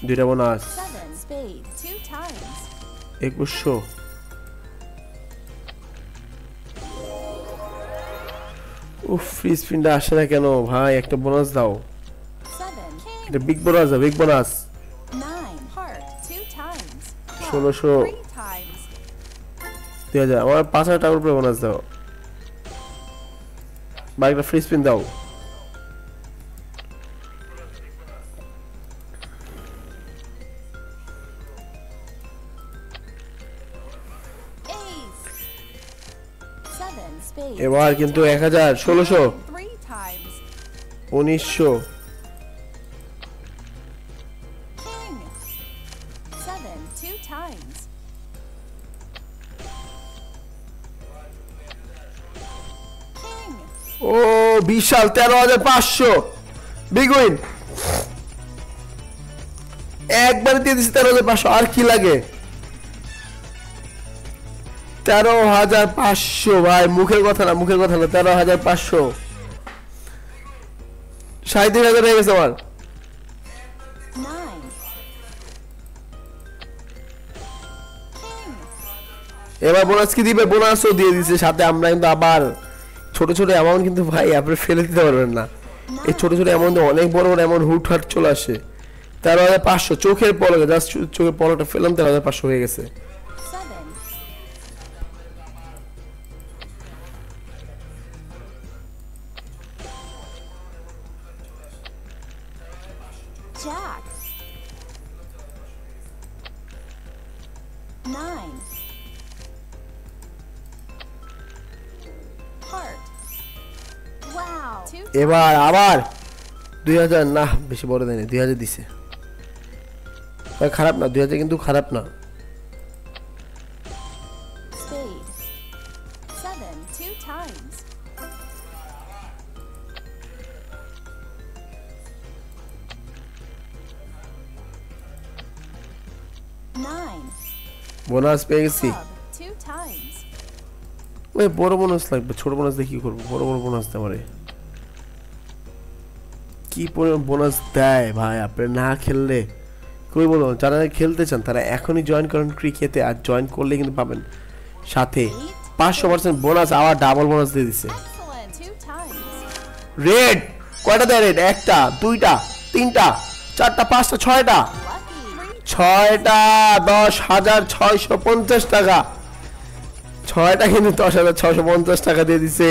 দুইটা বোনাস 2100 উফ ফ্রি স্পিনটা আসে না কেন ভাই একটা বোনাস দাও এটা বিগ বোনাস দাও বিগ বোনাস 1600 2000 আমার 5000 টাকার উপরে বোনাস দাও ভাই একটা ফ্রি স্পিন দাও এবার কিন্তু 1000 1600 1900 ও বিশাল 13500 বিগ উইন একবার দিয়ে দিছি 13500 আর কি লাগে 13500 ভাই মুখের কথা না 13500 37,000 হয়ে গেছে আমার এবার বোনাস কি দিবে বোনাসও দিয়ে দিছে সাথে আমরা কিন্তু আবার ছোট ছোট অ্যামাউন্ট কিন্তু ভাই আপনি ফেলে দিতে পারবেন না এই ছোট ছোট অ্যামাউন্ট অনেক বড় বড় অ্যামাউন্ট হুটহাট চলে আসে 13500 চোখের পলকে জাস্ট চোখের পলকটা ফেললাম 13500 হয়ে গেছে Jack 9 Heart Wow এবার আবার 2000 না বেশি বড় দেয়নি 2000 দিছে খারাপ না 2000 কিন্তু খারাপ না Spade 7 2 times বোনাস পেয়ে গেছি ওই বড় বোনাস লাগবে ছোট বোনাস দিয়ে কি করবো বড় বড় বোনাস দেয় আমারে কি পরিমাণ বোনাস দেয় ভাই আপনি না খেললে কই বলবো যারা খেলতে চান তারা এখনই জয়েন করেন ক্রিকেটে আর জয়েন করলে কিন্তু পাবেন সাথে 500% বোনাস আবার ডাবল বোনাস দিয়ে দিছে রেড কয়টা দেয় রেড একটা দুইটা তিনটা চারটা পাঁচটা ছয়টা 10,650 টাকা 6টা কিন্তু 10,650 টাকা দিয়ে দিছে